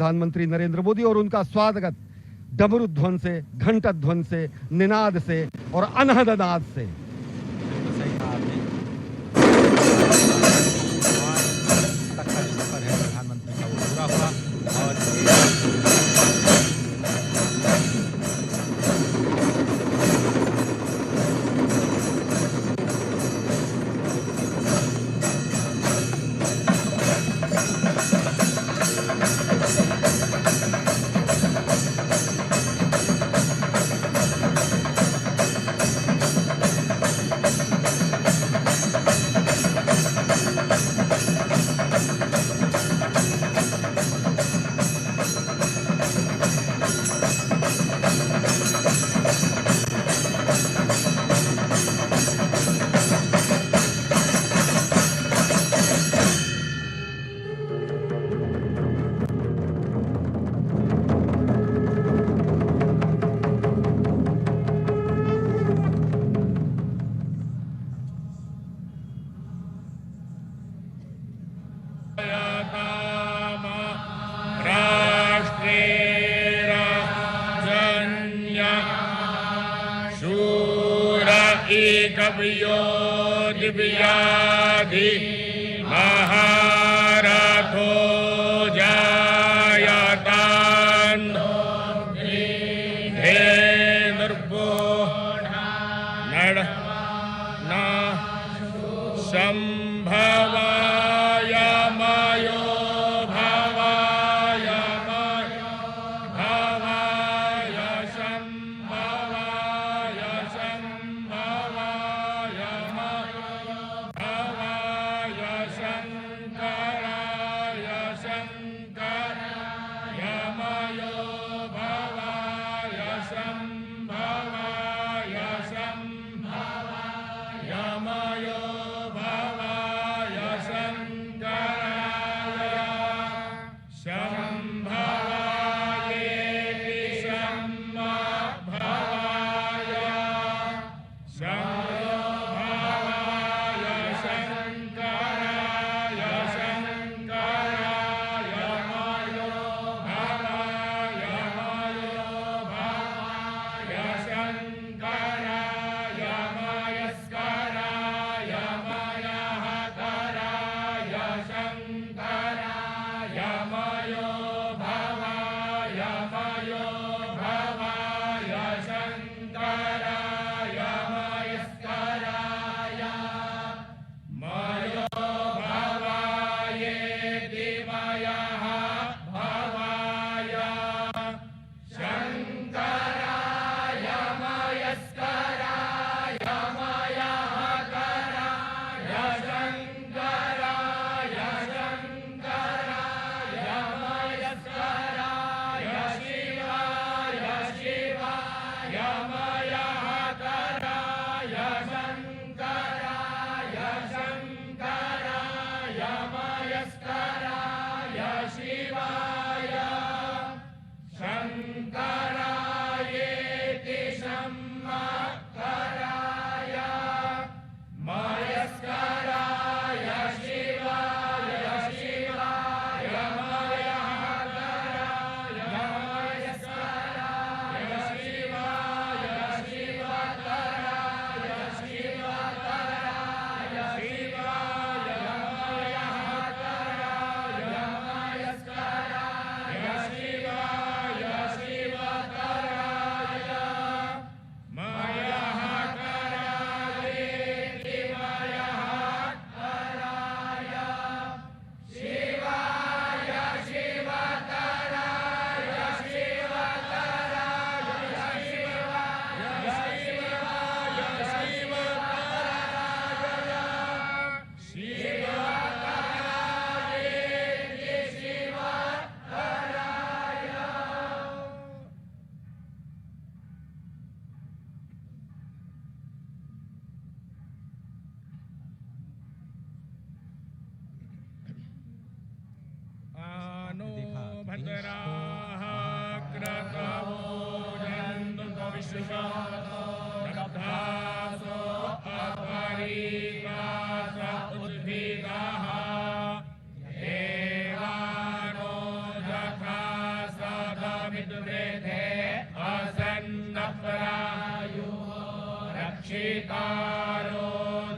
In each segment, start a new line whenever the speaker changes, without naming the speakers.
प्रधानमंत्री नरेंद्र मोदी और उनका स्वागत डमरू ध्वन से, घंट ध्वन से, निनाद से और अनहद नाद से।
सही कहा आपने। तक का जो सफर है प्रधानमंत्री का वो पूरा हुआ और
कवियो दिव्याधि महारथो जायतान् धेनुर्बोधा नड न संभवाय मयो भवाय भवाय संभवाय संभवाय भवाय शंकराय शंकराय मयो भवाय संभवाय संभवाय मयो भवाय शंकराय संभवायेति संभवाय संभवाय शंकराय शंकराय मयो भवाय भवाय शंकराय मयस्कराय मयहतराय शंकराय मयो भवाय शंकराय मयस्कराय मयो भवायेति मयः भवाय शंकराय मयस्कराय मयहतराय शंकराय शंकराय मयस्कराय शिवाय शिवाय मयहतराय शंकराय शंकराय मयस्कराय शिवाय शंकरायेति संवत्सराय मयस्कराय शिवाय शिवाय मयहतराय मयस्कराय शिवाय शिवतराय शिवतराय शिवाय मयहतराय मयस्कराय शिवाय शिवतराय मयहतरायेति मयहतराय शिवाय शिवतराय शिवतराय शिवाय शिवतराय शिवतरायेति शिवतराय। आनो भद्राः क्रतवो जन्तु भविष्यतो दग्धासो अपरीतास उद्भिदाः देवानो यथा विद्वेधे असन्नपरायुः रक्षितारो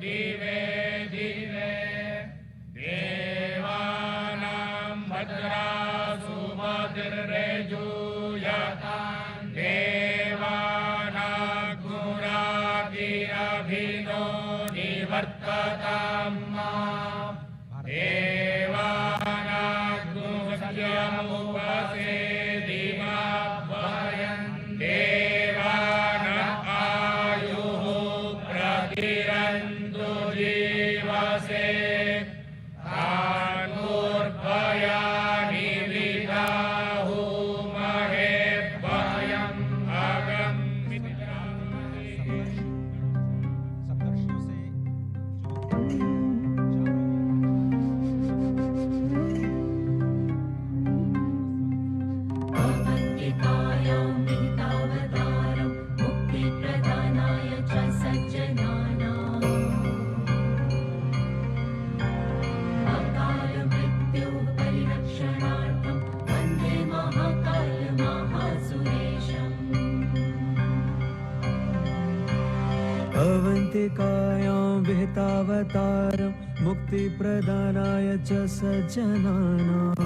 दिवे दिवे देवानां भद्रासु मतिर्रेजूयतां देवानाग्मुराभिरभिनो निवर्ततां देवानाग्मुसत्यमुपसेदिमाभयं देवान आयुः प्रतिरन्तु जीवसे तान्मूर्भयानि विदाहुमहे भयम् अगम्यताम्।
सप्तर्षियों से
अवन्तिकायां निहितावतारं मुक्तिप्रदानाय च सज्जनानाम् अकालमृत्योः परिरक्षणार्थं वन्दे महाकालमहासुरेशम्।
अवन्तिकायां विहितावतारं मुक्तिप्रदानाय च सज्जनानाम्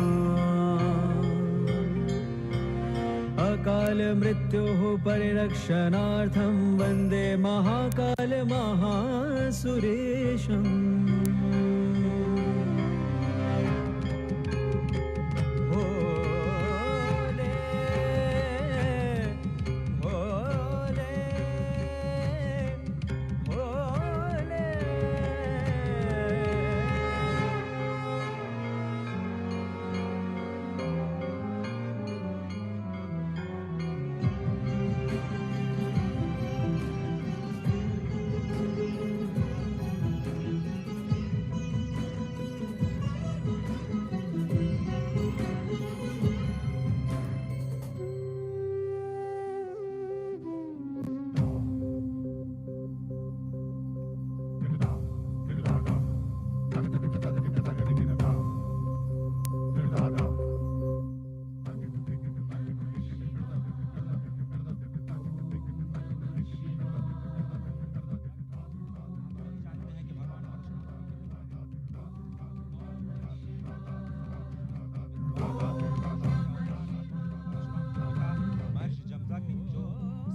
अकालमृत्योः परिरक्षणार्थं वन्दे महाकालमहासुरेशम्। भोले भोले भोले।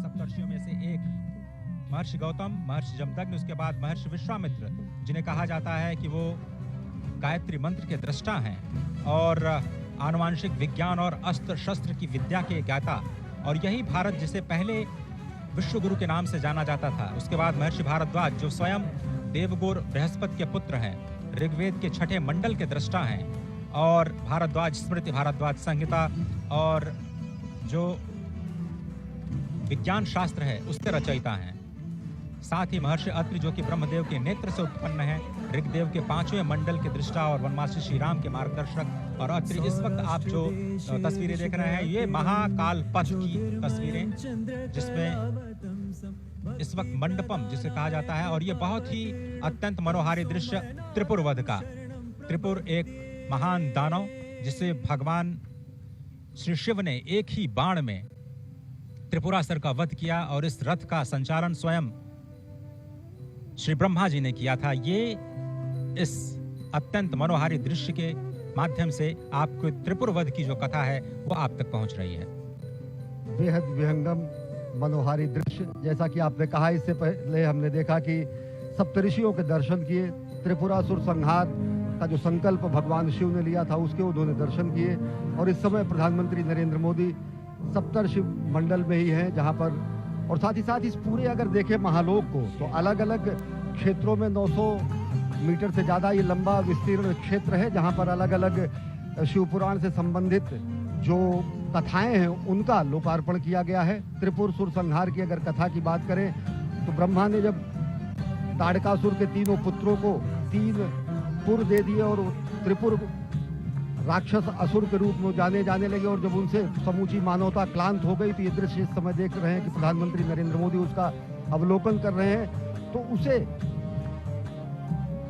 सप्तर्षियों में से एक महर्षि गौतम, महर्षि जमदग्नि, उसके बाद महर्षि विश्वामित्र, जिन्हें कहा जाता है कि वो गायत्री मंत्र के दृष्टा हैं और आनुवांशिक विज्ञान और अस्त्र शस्त्र की विद्या के ज्ञाता, और यही भारत जिसे पहले विश्वगुरु के नाम से जाना जाता था। उसके बाद महर्षि भारद्वाज, जो स्वयं देवगुरु बृहस्पति के पुत्र हैं, ऋग्वेद के 6ठे मंडल के दृष्टा हैं, और भारद्वाज स्मृति, भारद्वाज संहिता और जो विज्ञान शास्त्र है उसके रचयिता हैं। साथ ही महर्षि अत्रि, जो कि ब्रह्मदेव के नेत्र से उत्पन्न है, ऋग्वेद के 5वें मंडल के दृष्टा और वनवासी श्री राम के मार्गदर्शक। और अत्रि, इस वक्त आप जो तस्वीरें देख रहे हैं, ये महाकाल पथ की तस्वीरें, जिसमें इस वक्त मंडपम जिसे कहा जाता है, और ये बहुत ही अत्यंत मनोहारी दृश्य त्रिपुर वध का। त्रिपुर एक महान दानव जिसे भगवान श्री शिव ने एक ही बाण में त्रिपुरासुर का वध किया, और इस रथ का संचालन स्वयं श्री ब्रह्मा जी ने किया था। ये इस अत्यंत मनोहारी दृश्य के माध्यम से आपको त्रिपुर वध की जो कथा है वो आप तक पहुंच रही है।
बेहद विहंगम मनोहारी दृश्य, जैसा कि आपने कहा, इससे पहले हमने देखा कि सप्तऋषियों के दर्शन किए, त्रिपुरासुर संहार का जो संकल्प भगवान शिव ने लिया था उसके उन्होंने दर्शन किए, और इस समय प्रधानमंत्री नरेंद्र मोदी सप्तर्षि मंडल में ही हैं, जहां पर, और साथ ही साथ इस पूरे अगर देखें महालोक को, तो अलग अलग क्षेत्रों में 900 मीटर से ज़्यादा ये लंबा विस्तीर्ण क्षेत्र है, जहां पर अलग अलग शिवपुराण से संबंधित जो कथाएं हैं उनका लोकार्पण किया गया है। त्रिपुर सुर संहार की अगर कथा की बात करें तो ब्रह्मा ने जब ताड़कासुर के तीनों पुत्रों को 3 पुर दे दिए और त्रिपुर राक्षस असुर के रूप में जाने लगे, और जब उनसे समूची मानवता क्लांत हो गई, तो ये दृश्य इस समय देख रहे हैं कि प्रधानमंत्री नरेंद्र मोदी उसका अवलोकन कर रहे हैं। तो उसे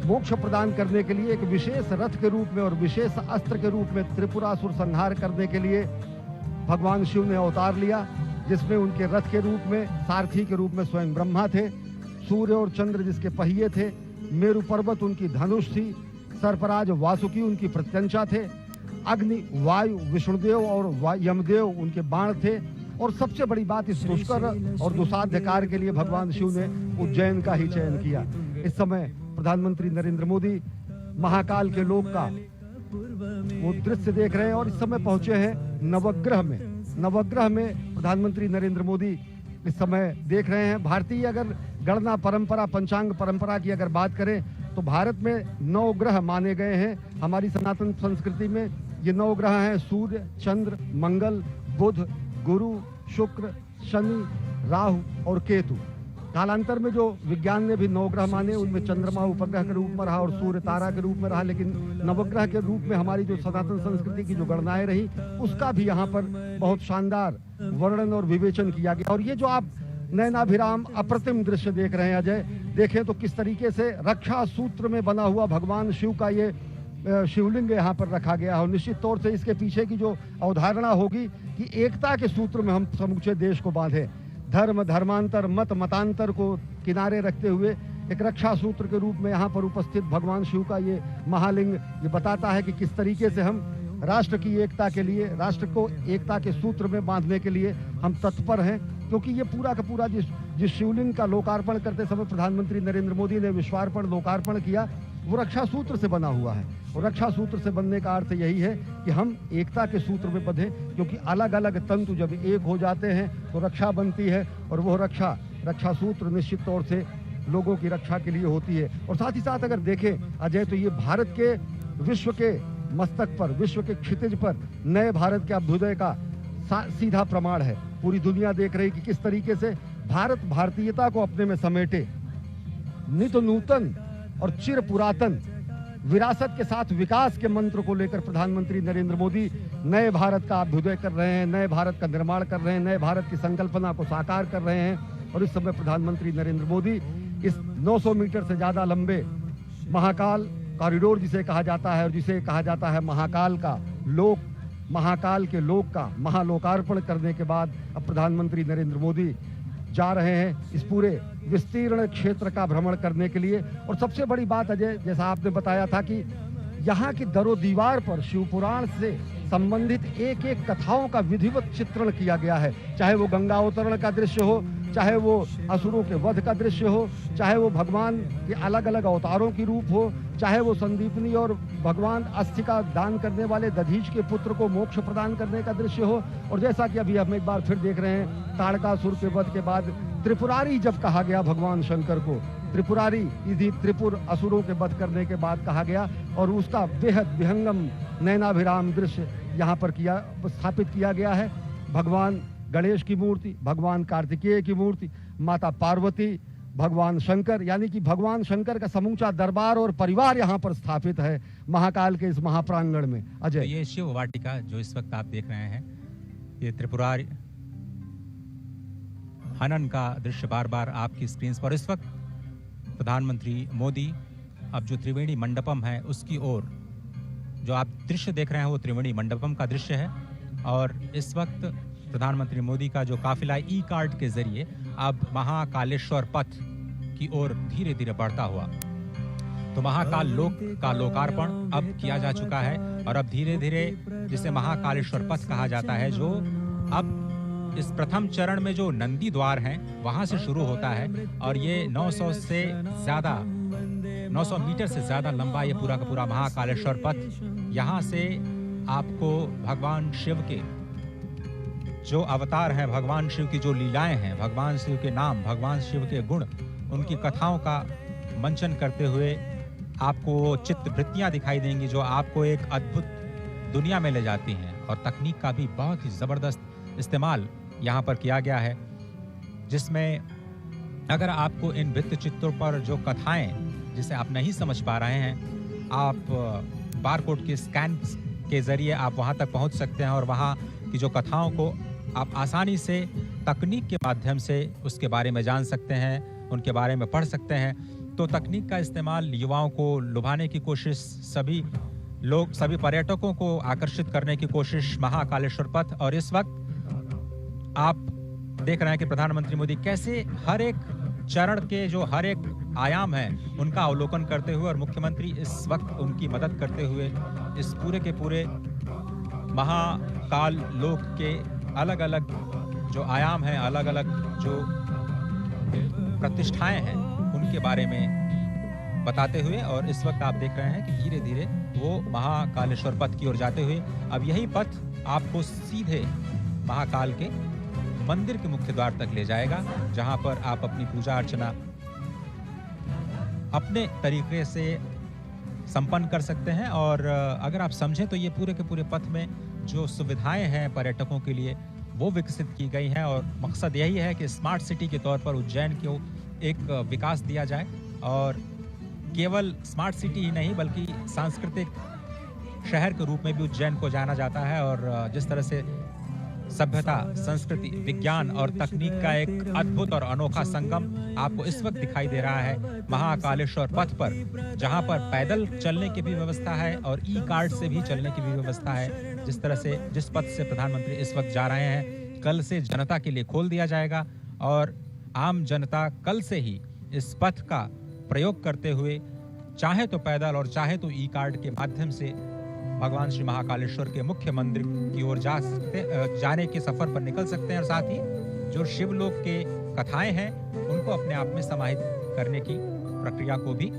मोक्ष प्रदान करने के लिए एक विशेष रथ के रूप में और विशेष अस्त्र के रूप में त्रिपुरासुर संहार करने के लिए भगवान शिव ने अवतार लिया, जिसमें उनके रथ के रूप में, सारथी के रूप में स्वयं ब्रह्मा थे, सूर्य और चंद्र जिसके पहिए थे, मेरु पर्वत उनकी धनुष थी, सर्पराज वासुकी उनकी प्रत्यंचा थे, अग्नि वायु विष्णुदेव और यमदेव उनके बाण थे, और सबसे बड़ी बात, इस दुष्कर और दुसाध्य कार्य के लिए भगवान शिव ने उज्जैन का ही चयन किया। इस समय प्रधानमंत्री नरेंद्र मोदी महाकाल के लोक का वो दृश्य देख रहे हैं और इस समय पहुंचे हैं नवग्रह में। नवग्रह में प्रधानमंत्री नरेंद्र मोदी इस समय देख रहे हैं। भारतीय अगर गणना परंपरा, पंचांग परंपरा की अगर बात करें तो भारत में 9 ग्रह माने गए हैं। हमारी सनातन संस्कृति में ये 9 ग्रह हैं: सूर्य, चंद्र, मंगल, बुध, गुरु, शुक्र, शनि, राहु और केतु। कालांतर में जो विज्ञान ने भी 9 ग्रह माने, उनमें चंद्रमा उपग्रह के रूप में रहा और सूर्य तारा के रूप में रहा, लेकिन नवग्रह के रूप में हमारी जो सनातन संस्कृति की जो गणनाएं रही, उसका भी यहाँ पर बहुत शानदार वर्णन और विवेचन किया गया। और ये जो आप नयनाभिराम अप्रतिम दृश्य देख रहे हैं अजय, देखें तो किस तरीके से रक्षा सूत्र में बना हुआ भगवान शिव का ये शिवलिंग यहाँ पर रखा गया है। और निश्चित तौर से इसके पीछे की जो अवधारणा होगी कि एकता के सूत्र में हम समूचे देश को बांधे, धर्म, धर्मांतर, मत, मतांतर को किनारे रखते हुए एक रक्षा सूत्र के रूप में यहाँ पर उपस्थित भगवान शिव का ये महालिंग ये बताता है कि किस तरीके से हम राष्ट्र की एकता के लिए, राष्ट्र को एकता के सूत्र में बांधने के लिए हम तत्पर हैं। क्योंकि ये पूरा का पूरा जिस शिवलिंग का लोकार्पण करते समय प्रधानमंत्री नरेंद्र मोदी ने विश्वार्पण लोकार्पण किया, वो रक्षा सूत्र से बना हुआ है। और रक्षा सूत्र से बनने का अर्थ यही है कि हम एकता के सूत्र में बंधे, क्योंकि अलग अलग तंतु जब एक हो जाते हैं तो रक्षा बनती है, और वो रक्षा सूत्र निश्चित तौर से लोगों की रक्षा के लिए होती है। और साथ ही साथ अगर देखें अजय, तो ये भारत के विश्व के मस्तक पर, विश्व के क्षितिज पर नए भारत के अभ्युदय का सीधा प्रमाण है। पूरी दुनिया देख रही कि किस तरीके से भारत भारतीयता को अपने में समेटे, नित नूतन और चिर पुरातन विरासत के साथ विकास के मंत्र को लेकर प्रधानमंत्री नरेंद्र मोदी नए भारत का अभ्युदय कर रहे हैं, नए भारत का निर्माण कर रहे हैं, नए भारत की संकल्पना को साकार कर रहे हैं। और इस समय प्रधानमंत्री नरेंद्र मोदी इस 900 मीटर से ज्यादा लंबे महाकाल कॉरिडोर जिसे कहा जाता है, और जिसे कहा जाता है महाकाल का लोक, महाकाल के लोक का महालोकार्पण करने के बाद अब प्रधानमंत्री नरेंद्र मोदी जा रहे हैं इस पूरे विस्तीर्ण क्षेत्र का भ्रमण करने के लिए। और सबसे बड़ी बात अजय, जैसा आपने बताया था कि यहाँ की दरो दीवार पर शिवपुराण से संबंधित एक एक कथाओं का विधिवत चित्रण किया गया है। चाहे वो गंगा अवतरण का दृश्य हो, चाहे वो असुरों के वध का दृश्य हो, चाहे वो भगवान के अलग अलग अवतारों की रूप हो, चाहे वो संदीपनी और भगवान अस्थि का दान करने वाले दधीच के पुत्र को मोक्ष प्रदान करने का दृश्य हो। और जैसा कि अभी हम एक बार फिर देख रहे हैं, ताड़कासुर के वध के बाद त्रिपुरारी जब कहा गया भगवान शंकर को, त्रिपुरारी इसी त्रिपुर असुरों के वध करने के बाद कहा गया, और उसका बेहद विहंगम नयनाभिराम दृश्य यहाँ पर स्थापित किया गया है। भगवान गणेश की मूर्ति, भगवान कार्तिकेय की मूर्ति, माता पार्वती, भगवान शंकर, यानी कि भगवान शंकर का समूचा दरबार और परिवार यहाँ पर स्थापित है महाकाल के इस महाप्रांगण में। अजय,
तो ये शिव वाटिका जो इस वक्त आप देख रहे हैं, ये त्रिपुरारी हनन का दृश्य बार बार आपकी स्क्रीन पर। इस वक्त प्रधानमंत्री मोदी अब जो त्रिवेणी मंडपम है उसकी ओर, जो आप दृश्य देख रहे हैं वो त्रिवेणी मंडपम का दृश्य है। और इस वक्त प्रधानमंत्री मोदी का जो काफिला ई कार्ड के जरिए अब महाकालेश्वर पथ की ओर धीरे धीरे बढ़ता हुआ, तो महाकाल लोक का लोकार्पण अब किया जा चुका है। और अब धीरे धीरे जिसे महाकालेश्वर पथ कहा जाता है, जो अब इस प्रथम चरण में जो नंदी द्वार हैं वहां से शुरू होता है, और ये 900 मीटर से ज्यादा लंबा ये पूरा का पूरा महाकालेश्वर पथ, यहाँ से आपको भगवान शिव के जो अवतार हैं, भगवान शिव की जो लीलाएं हैं, भगवान शिव के नाम, भगवान शिव के गुण, उनकी कथाओं का मंचन करते हुए आपको चित्रवृत्तियां दिखाई देंगी, जो आपको एक अद्भुत दुनिया में ले जाती हैं। और तकनीक का भी बहुत ही जबरदस्त इस्तेमाल यहाँ पर किया गया है, जिसमें अगर आपको इन वृत्त चित्रों पर जो कथाएं जिसे आप नहीं समझ पा रहे हैं, आप बारकोड के स्कैन के जरिए आप वहां तक पहुंच सकते हैं, और वहां की जो कथाओं को आप आसानी से तकनीक के माध्यम से उसके बारे में जान सकते हैं, उनके बारे में पढ़ सकते हैं। तो तकनीक का इस्तेमाल युवाओं को लुभाने की कोशिश सभी लोग सभी पर्यटकों को आकर्षित करने की कोशिश महाकालेश्वर पथ, और इस वक्त आप देख रहे हैं कि प्रधानमंत्री मोदी कैसे हर एक चरण के जो हर एक आयाम है उनका अवलोकन करते हुए, और मुख्यमंत्री इस वक्त उनकी मदद करते हुए इस पूरे के पूरे महाकाल लोक के अलग अलग जो आयाम हैं, अलग अलग जो प्रतिष्ठाएं हैं उनके बारे में बताते हुए, और इस वक्त आप देख रहे हैं कि धीरे धीरे वो महाकालेश्वर पथ की ओर जाते हुए अब यही पथ आपको सीधे महाकाल के मंदिर के मुख्य द्वार तक ले जाएगा, जहां पर आप अपनी पूजा अर्चना अपने तरीके से संपन्न कर सकते हैं। और अगर आप समझें तो ये पूरे के पूरे पथ में जो सुविधाएं हैं पर्यटकों के लिए वो विकसित की गई हैं, और मकसद यही है कि स्मार्ट सिटी के तौर पर उज्जैन को एक विकास दिया जाए, और केवल स्मार्ट सिटी ही नहीं बल्कि सांस्कृतिक शहर के रूप में भी उज्जैन को जाना जाता है। और जिस तरह से सभ्यता, संस्कृति, विज्ञान और तकनीक का एक अद्भुत और अनोखा संगम आपको इस वक्त दिखाई दे रहा है महाकालेश्वर पथ पर, जहां पर पैदल चलने की भी व्यवस्था है और ई कार्ड से भी चलने की भी व्यवस्था है। जिस तरह से जिस पथ से प्रधानमंत्री इस वक्त जा रहे हैं, कल से जनता के लिए खोल दिया जाएगा, और आम जनता कल से ही इस पथ का प्रयोग करते हुए चाहे तो पैदल और चाहे तो ई कार्ड के माध्यम से भगवान श्री महाकालेश्वर के मुख्य मंदिर की ओर जाने के सफर पर निकल सकते हैं, और साथ ही जो शिवलोक के कथाएं हैं उनको अपने आप में समाहित करने की प्रक्रिया को भी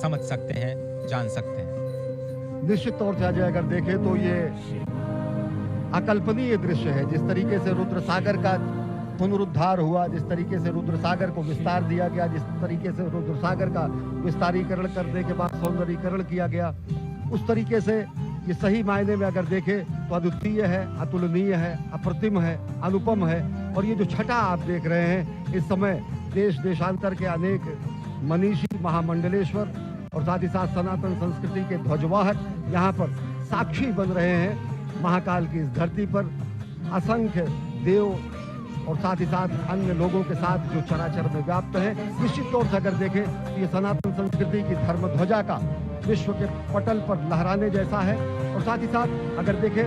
समझ सकते हैं, जान सकते हैं।
निश्चित तौर से अजय अगर देखें तो ये अकल्पनीय दृश्य है। जिस तरीके से रुद्र सागर का पुनरुद्धार हुआ, जिस तरीके से रुद्र सागर को विस्तार दिया गया, जिस तरीके से रुद्र सागर का विस्तारीकरण करने के बाद सौंदर्यीकरण किया गया, उस तरीके से ये सही मायने में अगर देखें तो अद्वितीय है, अतुलनीय है, अप्रतिम है, अनुपम है। और ये जो छटा आप देख रहे हैं, इस समय देश देशांतर के अनेक मनीषी, महामंडलेश्वर और साथ ही साथ सनातन संस्कृति के ध्वजवाहक यहाँ पर साक्षी बन रहे हैं। महाकाल की इस धरती पर असंख्य देव और साथ ही साथ अन्य लोगों के साथ जो चराचर में व्याप्त है। निश्चित तौर से अगर देखें तो ये सनातन संस्कृति की धर्म ध्वजा का विश्व के पटल पर लहराने जैसा है। और साथ ही साथ अगर देखें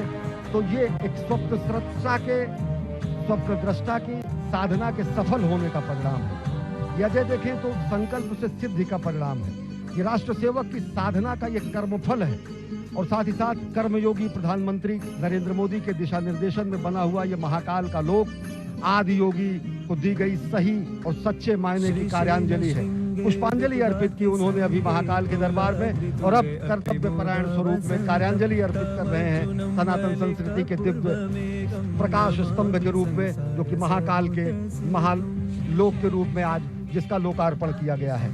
तो ये एक स्वप्नद्रष्टा की साधना के सफल होने का परिणाम है। अजय देखें तो संकल्प से सिद्धि का परिणाम है। ये राष्ट्र सेवक की साधना का ये कर्मफल है, और साथ ही साथ कर्मयोगी प्रधानमंत्री नरेंद्र मोदी के दिशा निर्देशन में बना हुआ ये महाकाल का लोक आदि योगी को दी गई सही और सच्चे मायने की कार्यांजलि है। पुष्पांजलि अर्पित की उन्होंने अभी महाकाल के दरबार में, और अब कर्तव्य परायण स्वरूप में कार्यांजलि अर्पित कर रहे हैं सनातन संस्कृति के दिव्य प्रकाश स्तंभ के रूप में, जो कि महाकाल के महालोक के रूप में आज जिसका लोकार्पण किया गया है।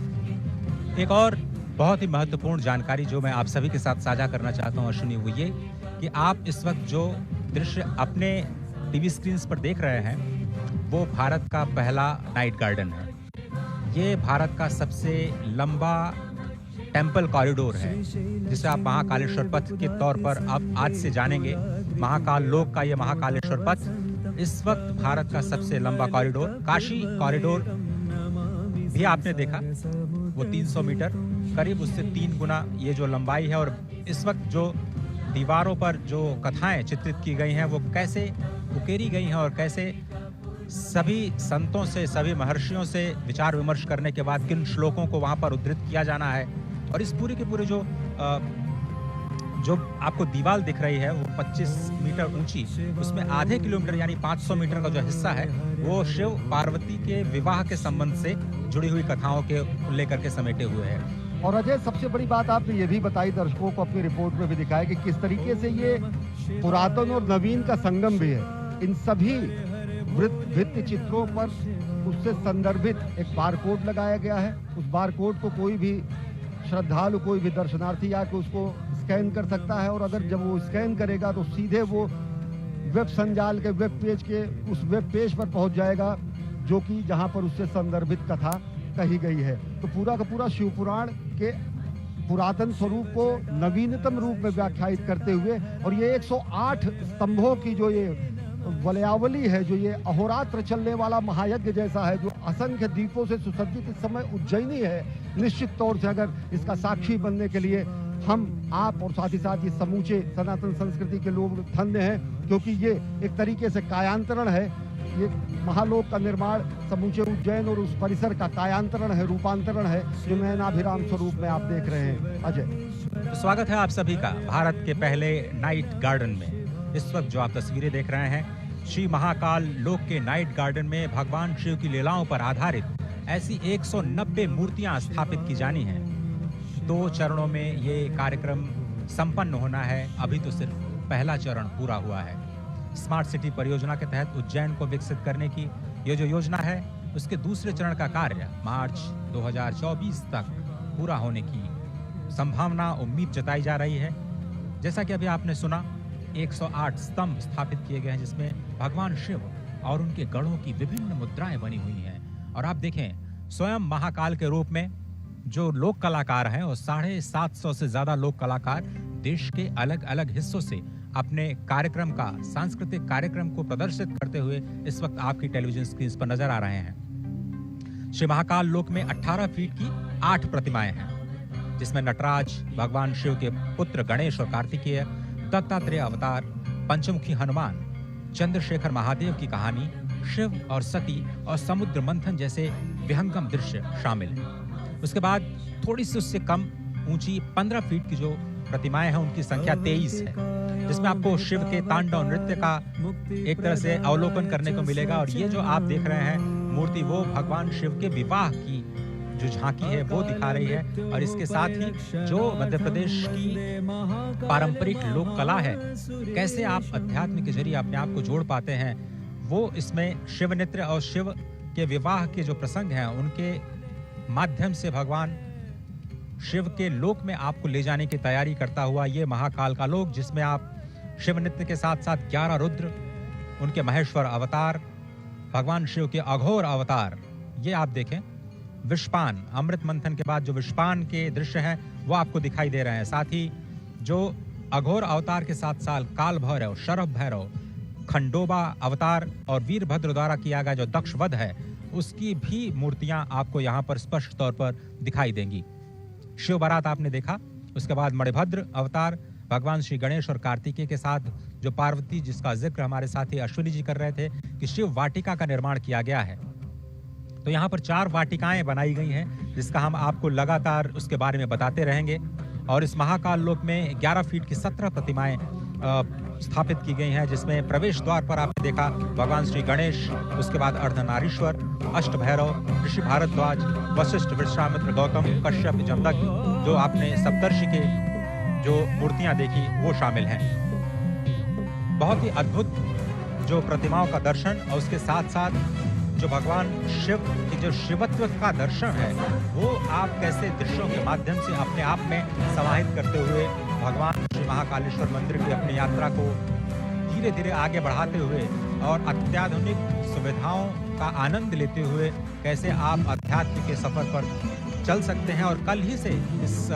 एक और बहुत ही महत्वपूर्ण जानकारी जो मैं आप सभी के साथ साझा करना चाहता हूँ अश्विनी, वो ये कि आप इस वक्त जो दृश्य अपने टीवी स्क्रीन पर देख रहे हैं वो भारत का पहला नाइट गार्डन है। ये भारत का सबसे लंबा टेम्पल कॉरिडोर है, जिसे आप महाकालेश्वर पथ के तौर पर अब आज से जानेंगे। महाकाल लोक का ये महाकालेश्वर पथ इस वक्त भारत का सबसे लंबा कॉरिडोर, काशी कॉरिडोर भी आपने देखा, वो 300 मीटर करीब उससे 3 गुना ये जो लंबाई है। और इस वक्त जो दीवारों पर जो कथाएं चित्रित की गई हैं वो कैसे उकेरी गई हैं, और कैसे सभी संतों से, सभी महर्षियों से विचार विमर्श करने के बाद किन श्लोकों को वहां पर उद्धृत किया जाना है। और इस पूरे के पूरे जो आपको दीवार दिख रही है वो 25 मीटर ऊंची, उसमें आधे किलोमीटर यानी 500 मीटर का जो हिस्सा है वो शिव पार्वती के विवाह के संबंध से जुड़ी हुई कथाओं के लेकर के समेटे हुए हैं।
और अजय, सबसे बड़ी बात आपने ये भी बताई, दर्शकों को अपनी रिपोर्ट में भी दिखाया कि किस तरीके से ये पुरातन और नवीन का संगम भी है। इन सभी भित्ति चित्रों पर उससे संदर्भित एक बारकोड लगाया गया है। उस बारकोड को कोई भी श्रद्धालु, कोई भी दर्शनार्थी आके उसको स्कैन कर सकता है, और अगर जब वो स्कैन करेगा तो सीधे वो वेब संजाल के वेब पेज के उस वेब पेज पर पहुंच जाएगा, जो कि जहां पर उससे संदर्भित कथा कही गई है। तो पूरा का पूरा शिव पुराण के पुरातन स्वरूप को नवीनतम रूप में व्याख्यायित करते हुए, और ये 108 स्तंभों की जो ये वलयावली है, जो ये अहोरात्र चलने वाला महायज्ञ जैसा है, जो असंख्य दीपों से सुसज्जित इस समय उज्जैनी है, निश्चित तौर से अगर इसका साक्षी बनने के लिए हम आप और साथ ही साथ ये समूचे सनातन संस्कृति के लोग धन्य हैं, क्योंकि ये एक तरीके से कायांतरण है। ये महालोक का निर्माण समूचे उज्जैन और उस परिसर का कायांतरण है, रूपांतरण है, जो नयनाभिराम स्वरूप में आप देख रहे हैं। अजय,
तो स्वागत है आप सभी का भारत के पहले नाइट गार्डन में। इस वक्त जो आप तस्वीरें देख रहे हैं, श्री महाकाल लोक के नाइट गार्डन में भगवान शिव की लीलाओं पर आधारित ऐसी 190 मूर्तियां स्थापित की जानी हैं। 2 चरणों में ये कार्यक्रम संपन्न होना है। अभी तो सिर्फ पहला चरण पूरा हुआ है। स्मार्ट सिटी परियोजना के तहत उज्जैन को विकसित करने की ये जो योजना है, उसके दूसरे चरण का कार्य मार्च 2024 तक पूरा होने की संभावना, उम्मीद जताई जा रही है। जैसा कि अभी आपने सुना, 108 स्तंभ स्थापित किए गए हैं, जिसमें भगवान शिव और उनके गढ़ों की विभिन्न मुद्राएं बनी हुई हैं। और आप देखें, स्वयं महाकाल के रूप में जो लोक कलाकार हैं, और 750 से ज्यादा लोक कलाकार देश के अलग अलग हिस्सों से अपने कार्यक्रम का, सांस्कृतिक कार्यक्रम को प्रदर्शित करते हुए इस वक्त आपकी टेलीविजन स्क्रीन पर नजर आ रहे हैं। श्री महाकाल लोक में 18 फीट की 8 प्रतिमाएं हैं, जिसमें नटराज, भगवान शिव के पुत्र गणेश और कार्तिकेय, दत्तात्रेय अवतार, पंचमुखी हनुमान, चंद्रशेखर महादेव की कहानी, शिव और सती और समुद्र मंथन जैसे विहंगम दृश्य शामिल हैं। उसके बाद थोड़ी सी उससे कम ऊंची 15 फीट की जो प्रतिमाएं हैं, उनकी संख्या 23 है, जिसमें आपको शिव के तांडव नृत्य का एक तरह से अवलोकन करने को मिलेगा। और ये जो आप देख रहे हैं मूर्ति, वो भगवान शिव के विवाह की जो झांकी है वो दिखा रही है। और इसके साथ ही जो मध्य प्रदेश की पारंपरिक लोक कला है, कैसे आप अध्यात्म के जरिए अपने आप को जोड़ पाते हैं, वो इसमें शिव नृत्य और शिव के विवाह के जो प्रसंग हैं, उनके माध्यम से भगवान शिव के लोक में आपको ले जाने की तैयारी करता हुआ ये महाकाल का लोक, जिसमें आप शिव नृत्य के साथ साथ 11 रुद्र, उनके महेश्वर अवतार, भगवान शिव के अघोर अवतार, ये आप देखें। विषपान, अमृत मंथन के बाद जो विषपान के दृश्य हैं वो आपको दिखाई दे रहे हैं। साथ ही जो अघोर अवतार के साथ साथ काल भैरव, शरभ भैरव, खंडोबा अवतार और वीरभद्र द्वारा किया गया जो दक्ष वध है, उसकी भी मूर्तियां आपको यहाँ पर स्पष्ट तौर पर दिखाई देंगी। शिव बारात आपने देखा, उसके बाद मणिभद्र अवतार, भगवान श्री गणेश और कार्तिकेय के साथ जो पार्वती, जिसका जिक्र हमारे साथी अश्विनी जी कर रहे थे कि शिव वाटिका का निर्माण किया गया है। तो यहाँ पर 4 वाटिकाएं बनाई गई हैं, जिसका हम आपको लगातार उसके बारे में बताते रहेंगे। और इस महाकाल लोक में 11 फीट की 17 प्रतिमाएं स्थापित की गई हैं, जिसमें प्रवेश द्वार पर आपने देखा भगवान श्री गणेश, उसके बाद अर्धनारीश्वर, अष्ट भैरव, ऋषि भारद्वाज, वशिष्ठ, विश्वामित्र, गौतम, कश्यप, जमदग्नि, जो आपने सप्तर्षि के जो मूर्तियां देखी वो शामिल हैं। बहुत ही अद्भुत जो प्रतिमाओं का दर्शन, और उसके साथ साथ जो भगवान शिव की जो शिवत्व का दर्शन है, वो आप कैसे दृश्यों के माध्यम से अपने आप में समाहित करते हुए भगवान श्री महाकालेश्वर मंदिर की अपनी यात्रा को धीरे धीरे आगे बढ़ाते हुए और अत्याधुनिक सुविधाओं का आनंद लेते हुए कैसे आप अध्यात्म के सफर पर चल सकते हैं और कल ही से इस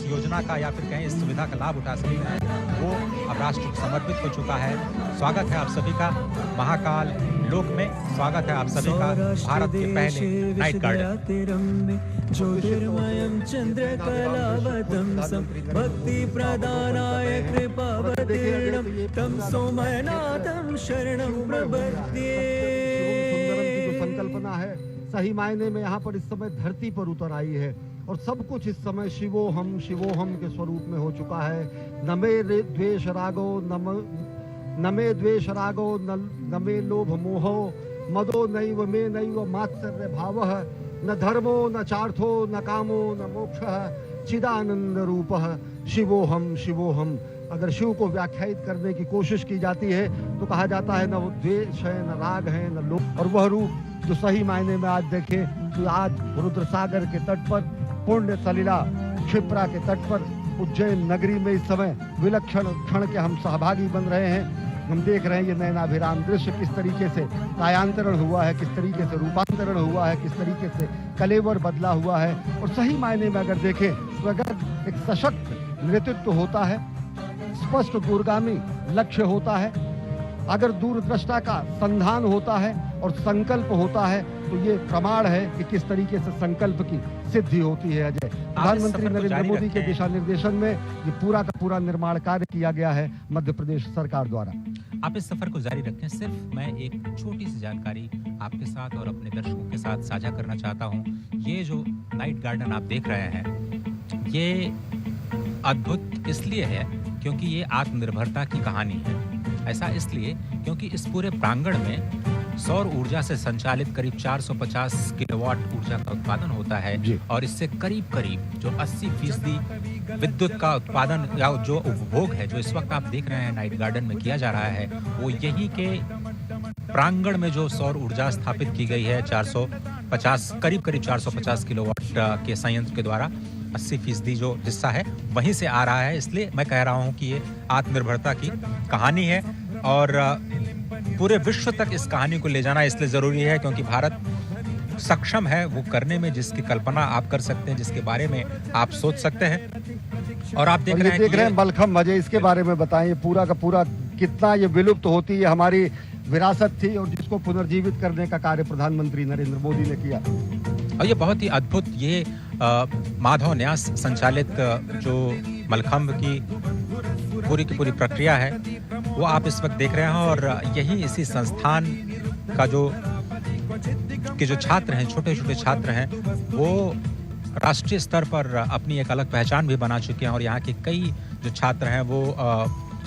योजना का या फिर कहें इस सुविधा का लाभ उठा सकते हैं, वो अब राष्ट्र को समर्पित हो चुका है। स्वागत है आप सभी का महाकाल लोक में, स्वागत है आप सभी का भारत के पहले नाइट गार्डन।
ज्योतिर्मयं चंद्रकलावतंसं भक्ति प्रदानाय कृपावतीर्णं तं सोमनाथं शरणं प्रपद्ये।
संकल्पना है, सही मायने में यहाँ पर इस समय धरती पर उतर आई है, और सब कुछ इस समय शिवोहम के स्वरूप में हो चुका है। न मे द्वेष रागो न मे द्वेष रागो न मे लोभ मोहो मदो नैव मे नैव मात्सर्य भावः न धर्मो न चार्थो न कामो न मोक्षः चिदानंद रूपः शिवोहम। अगर शिव को व्याख्यायित करने की कोशिश की जाती है तो कहा जाता है न वो द्वेष है, न राग है, न लोभ, और वह रूप जो सही मायने में आज देखें तो आज रुद्रसागर के तट पर, पुण्य सलिला क्षिप्रा के तट पर, उज्जैन नगरी में इस समय विलक्षण क्षण के हम सहभागी बन रहे हैं। हम देख रहे हैं ये नयनाभिराम दृश्य, किस तरीके से कायांतरण हुआ है, किस तरीके से रूपांतरण हुआ है, किस तरीके से कलेवर बदला हुआ है। और सही मायने में अगर देखें तो अगर एक सशक्त नेतृत्व होता है, स्पष्ट दूरगामी लक्ष्य होता है, अगर दूरदृष्टा का संधान होता है और संकल्प होता है, तो तो ये प्रमाण है कि किस तरीके से संकल्प की सिद्धि होती है। अजय, प्रधानमंत्री
सफर को
नरेंद्र
जारी
मोदी के
रखें।
दिशा निर्देशन में ये पूरा का पूरा निर्माण कार्य किया गया है मध्य प्रदेश सरकार द्वारा।
आप इस सफर को जारी रखें। सिर्फ मैं एक छोटी सी जानकारी आपके साथ और अपने दर्शकों के साथ साझा करना चाहता हूं। ये जो नाइट गार्डन आप देख रहे हैं, ये अद्भुत इसलिए है क्योंकि ये आत्मनिर्भरता की कहानी है। ऐसा इसलिए क्योंकि इस पूरे प्रांगण में सौर ऊर्जा से संचालित करीब 450 किलोवाट ऊर्जा का उत्पादन होता है
जी।
और इससे करीब जो 80% विद्युत का उत्पादन या जो उपभोग है, जो इस वक्त आप देख रहे हैं नाइट गार्डन में किया जा रहा है, वो यही के प्रांगण में जो सौर ऊर्जा स्थापित की गई है 450 करीब 450 किलोवाट के संयंत्र के द्वारा 80% जो हिस्सा है वहीं से आ रहा है। इसलिए मैं कह रहा हूं कि ये आत्मनिर्भरता की कहानी है और पूरे विश्व तक इस कहानी को ले जाना इसलिए जरूरी है क्योंकि भारत सक्षम है वो करने में जिसकी कल्पना आप कर सकते हैं, जिसके बारे में आप सोच सकते हैं। और आप देख रहे हैं कि
मलखम्ब, अजय इसके बारे में बताएं, पूरा का पूरा कितना ये विलुप्त होती है हमारी विरासत थी और जिसको पुनर्जीवित करने का कार्य प्रधानमंत्री नरेंद्र मोदी ने किया।
और ये बहुत ही अद्भुत, ये माधव न्यास संचालित जो मलखम्ब की पूरी प्रक्रिया है वो आप इस वक्त देख रहे हैं और यही इसी संस्थान का जो छात्र हैं, छोटे छात्र हैं, वो राष्ट्रीय स्तर पर अपनी एक अलग पहचान भी बना चुके हैं और यहाँ के कई जो छात्र हैं वो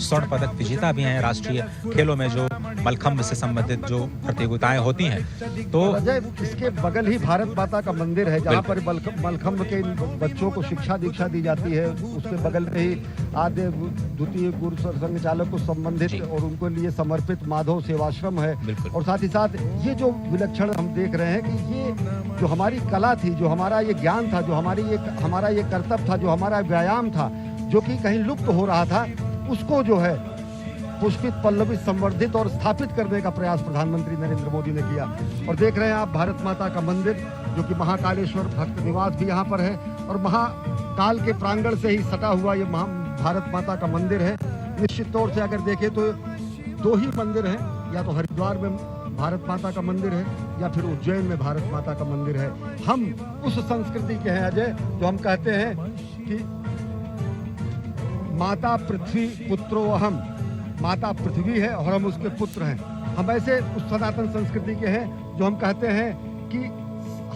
स्वर्ण पदक विजेता भी हैं राष्ट्रीय खेलों में जो मलखम्ब से संबंधित जो प्रतियोगिताएं होती हैं। तो
अजय, इसके बगल ही भारत माता का मंदिर है जहाँ पर मलखम्ब के बच्चों को शिक्षा दीक्षा दी जाती है। उसके बगल में ही आद्य द्वितीय गुरु संघ चालक को संबंधित और उनको लिए समर्पित माधव सेवाश्रम है। और साथ ही साथ ये जो विलक्षण हम देख रहे हैं कि ये जो हमारी कला थी, जो हमारा ये ज्ञान था, जो हमारा ये कर्तव्य था, जो हमारा व्यायाम था, जो कि कहीं लुप्त हो रहा था, उसको जो है पुष्पित पल्लवित संवर्धित और स्थापित करने का प्रयास प्रधानमंत्री नरेंद्र मोदी ने किया। और देख रहे हैं आप भारत माता का मंदिर, जो कि महाकालेश्वर भक्त निवास भी यहाँ पर है और महाकाल के प्रांगण से ही सटा हुआ ये भारत माता का मंदिर है। निश्चित तौर से अगर देखें तो 2 ही मंदिर हैं, या तो हरिद्वार में भारत माता का मंदिर है या फिर उज्जैन में भारत माता का मंदिर है। हम उस संस्कृति के हैं अजय, जो हम कहते हैं कि माता पृथ्वी पुत्रो अहम, माता पृथ्वी है और हम उसके पुत्र हैं। हम ऐसे उस सनातन संस्कृति के हैं जो हम कहते हैं कि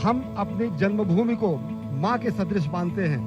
हम अपनी जन्मभूमि को माँ के सदृश मानते हैं।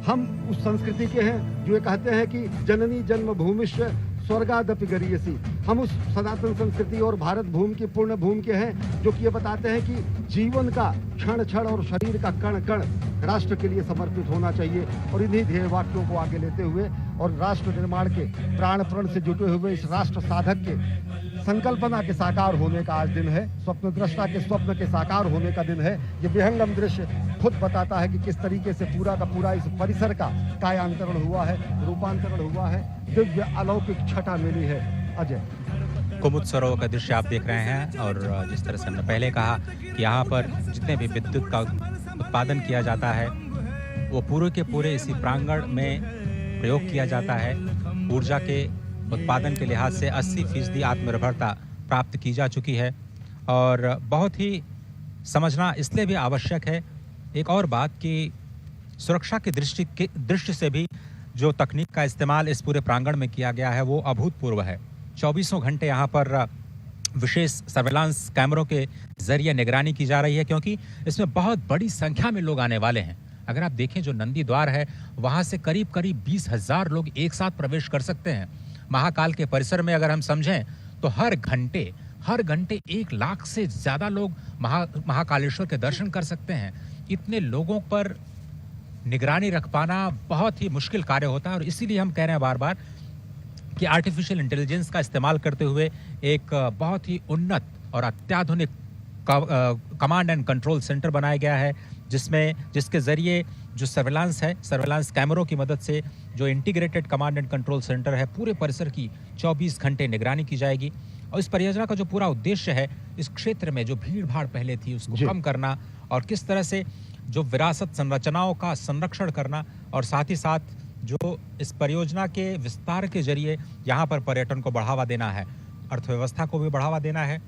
हम उस संस्कृति के हैं जो ये कहते हैं कि जननी जन्मभूमिश्च स्वर्गादपि गरीयसी। हम उस सनातन संस्कृति और भारत भूमि की पूर्ण भूमि के हैं जो कि ये बताते हैं कि जीवन का क्षण और शरीर का कण राष्ट्र के लिए समर्पित होना चाहिए। और इन्हीं ध्येय वाक्यों को आगे लेते हुए और राष्ट्र निर्माण के प्राण प्रण से जुटे हुए इस राष्ट्र साधक के संकल्पना के साकार होने का आज दिन है, स्वप्न दृष्टा के स्वप्न के साकार होने का दिन है। ये विहंगम दृश्य खुद बताता है कि किस तरीके से पूरा का पूरा इस परिसर का कायांतरण हुआ है, रूपांतरण हुआ है, दिव्य अलौकिक छटा मिली है। अजय,
कुमुद सरोवर का दृश्य आप देख रहे हैं और जिस तरह से हमने पहले कहा कि यहाँ पर जितने भी विद्युत का उत्पादन किया जाता है वो पूरे के पूरे इसी प्रांगण में प्रयोग किया जाता है। ऊर्जा के उत्पादन के लिहाज से 80% आत्मनिर्भरता प्राप्त की जा चुकी है और बहुत ही समझना इसलिए भी आवश्यक है एक और बात कि सुरक्षा की दृष्टि से भी जो तकनीक का इस्तेमाल इस पूरे प्रांगण में किया गया है वो अभूतपूर्व है। 24 घंटे यहाँ पर विशेष सर्वेलांस कैमरों के जरिए निगरानी की जा रही है क्योंकि इसमें बहुत बड़ी संख्या में लोग आने वाले हैं। अगर आप देखें जो नंदी द्वार है वहाँ से करीब 20,000 लोग एक साथ प्रवेश कर सकते हैं। महाकाल के परिसर में अगर हम समझें तो हर घंटे 1 लाख से ज्यादा लोग महाकालेश्वर के दर्शन कर सकते हैं। इतने लोगों पर निगरानी रख पाना बहुत ही मुश्किल कार्य होता है और इसीलिए हम कह रहे हैं बार बार कि आर्टिफिशियल इंटेलिजेंस का इस्तेमाल करते हुए एक बहुत ही उन्नत और अत्याधुनिक कमांड एंड कंट्रोल सेंटर बनाया गया है जिसके जरिए जो सर्वेलांस कैमरों की मदद से जो integrated command and control centre है पूरे परिसर की 24 घंटे निगरानी की जाएगी। और इस परियोजना का जो पूरा उद्देश्य है इस क्षेत्र में जो भीड़ भाड़ पहले थी उसको कम करना और किस तरह से जो विरासत संरचनाओं का संरक्षण करना और साथ ही साथ जो इस परियोजना के विस्तार के जरिए यहाँ पर पर्यटन को बढ़ावा देना है, अर्थव्यवस्था को भी बढ़ावा देना है,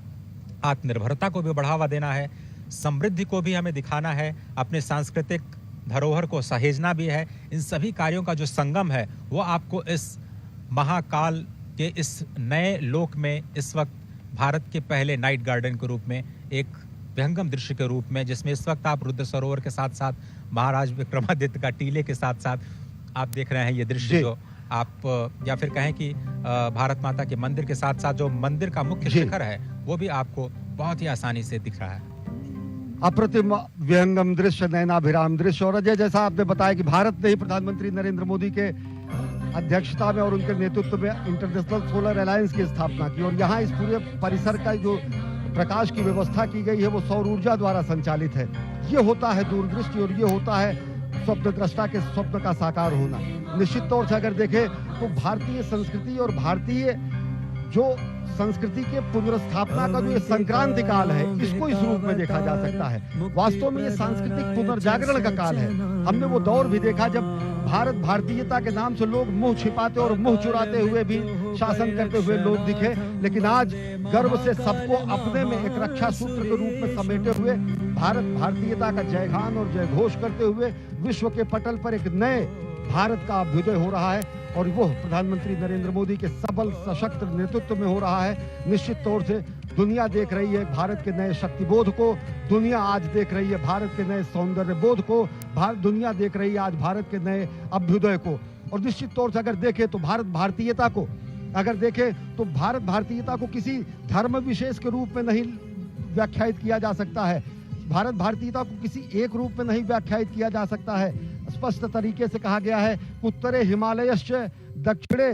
आत्मनिर्भरता को भी बढ़ावा देना है, समृद्धि को भी हमें दिखाना है, अपने सांस्कृतिक धरोहर को सहेजना भी है। इन सभी कार्यों का जो संगम है वो आपको इस महाकाल के इस नए लोक में इस वक्त भारत के पहले नाइट गार्डन के रूप में, एक विहंगम दृश्य के रूप में, जिसमें इस वक्त आप रुद्र सरोवर के साथ साथ महाराज विक्रमादित्य का टीले के साथ साथ आप देख रहे हैं ये दृश्य, जो आप या फिर कहें कि भारत माता के मंदिर के साथ साथ जो मंदिर का मुख्य शिखर है वो भी आपको बहुत ही आसानी से दिख रहा है।
अप्रतिम विहंगम दृश्य, नयनाभिराम दृश्य। और अजय, जैसा आपने बताया कि भारत ने ही प्रधानमंत्री नरेंद्र मोदी के अध्यक्षता में और उनके नेतृत्व में इंटरनेशनल सोलर अलायंस की स्थापना की, और यहाँ इस पूरे परिसर का जो प्रकाश की व्यवस्था की गई है वो सौर ऊर्जा द्वारा संचालित है। ये होता है दूरदृष्टि और ये होता है स्वप्न दृष्टा के स्वप्न का साकार होना। निश्चित तौर से अगर देखें तो भारतीय संस्कृति और भारतीय जो संस्कृति के पुनर्स्थापना का जो ये संक्रांति काल है, इसको इस रूप में देखा जा सकता है। वास्तव में ये सांस्कृतिक पुनर्जागरण का काल है। हमने वो दौर भी देखा जब भारत भारतीयता के नाम से लोग मुंह छिपाते और मुंह चुराते हुए भी शासन करते हुए लोग दिखे, लेकिन आज गर्व से सबको अपने में एक रक्षा सूत्र के रूप में समेटे हुए भारत भारतीयता का जयगान और जय घोष करते हुए विश्व के पटल पर एक नए भारत का अभ्युदय हो रहा है, और वो प्रधानमंत्री नरेंद्र मोदी के सबल सशक्त नेतृत्व में हो रहा है। निश्चित तौर से दुनिया देख रही है भारत के नए शक्तिबोध को, दुनिया आज देख रही है भारत के नए सौंदर्य बोध को, दुनिया देख रही है आज भारत के नए अभ्युदय को। और निश्चित तौर से अगर देखें तो भारत भारतीयता को भारत भारतीयता को किसी धर्म विशेष के रूप में नहीं व्याख्यायित किया जा सकता है। भारत भारतीयता को किसी एक रूप में नहीं व्याख्यायित किया जा सकता है। स्पष्ट तरीके से कहा गया है, उत्तरे हिमालयश्च दक्षिणे,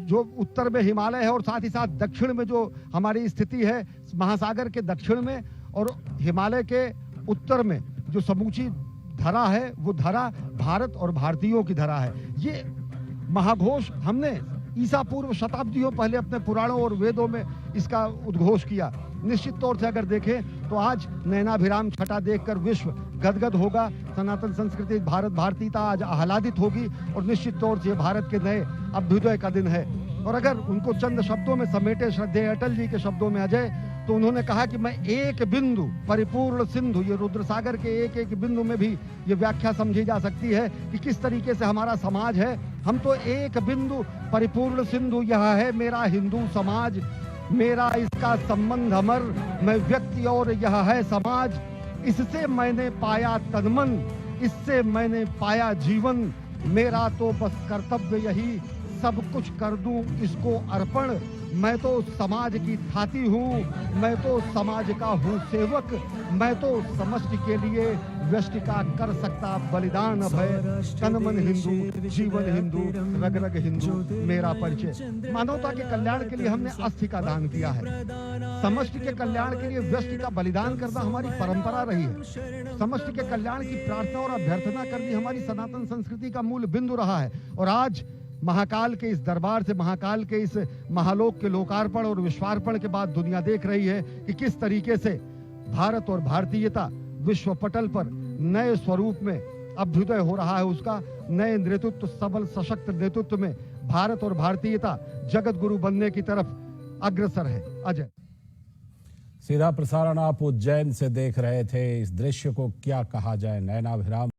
जो उत्तर में हिमालय है और साथ ही साथ दक्षिण में जो हमारी स्थिति है महासागर के दक्षिण में और हिमालय के उत्तर में जो समूची धरा है वो धरा भारत और भारतीयों की धरा है। ये महाघोष हमने ईसा पूर्व शताब्दियों पहले अपने पुराणों और वेदों में इसका उद्घोष किया। निश्चित तौर से अगर देखें तो आज नयनाभिराम छटा देखकर विश्व गदगद होगा। सनातन संस्कृति भारत भारतीयता आज आह्लादित होगी और निश्चित तौर से भारत के नए अभ्युदय का दिन है। और अगर उनको चंद शब्दों में समेटे श्रद्धेय अटल जी के शब्दों में अजय, तो उन्होंने कहा कि मैं एक बिंदु परिपूर्ण सिंधु, ये रुद्र सागर के एक एक बिंदु में भी ये व्याख्या समझी जा सकती है कि किस तरीके से हमारा समाज है। हम तो एक बिंदु परिपूर्ण सिंधु, यह है मेरा हिंदू समाज, मेरा इसका संबंध अमर, मैं व्यक्ति और यह है समाज, इससे मैंने पाया तनमन, इससे मैंने पाया जीवन, मेरा तो बस कर्तव्य यही सब कुछ कर दूं इसको अर्पण, मैं तो समाज की थाती हूँ, मैं तो समाज का हूँ सेवक, मैं तो समष्टि के लिए व्यष्टि का कर सकता बलिदान अभय, तन मन हिंदू जीवन हिंदू रग रग हिंदू मेरा परिचय। मानवता के कल्याण के लिए हमने अस्थि का दान किया है। समष्टि के कल्याण के लिए व्यष्टि का बलिदान करना हमारी परंपरा रही है। समष्टि के कल्याण की प्रार्थना और अभ्यर्थना करनी हमारी सनातन संस्कृति का मूल बिंदु रहा है। और आज महाकाल के इस दरबार से, महाकाल के इस महालोक के लोकार्पण और विश्वार्पण के बाद दुनिया देख रही है कि किस तरीके से भारत और भारतीयता विश्व पटल पर नए स्वरूप में अभ्युदय हो रहा है। उसका नए नेतृत्व, सबल सशक्त नेतृत्व में भारत और भारतीयता जगत गुरु बनने की तरफ अग्रसर है। अजय,
सीधा प्रसारण आप उज्जैन से देख रहे थे। इस दृश्य को क्या कहा जाए, नयनाभिराम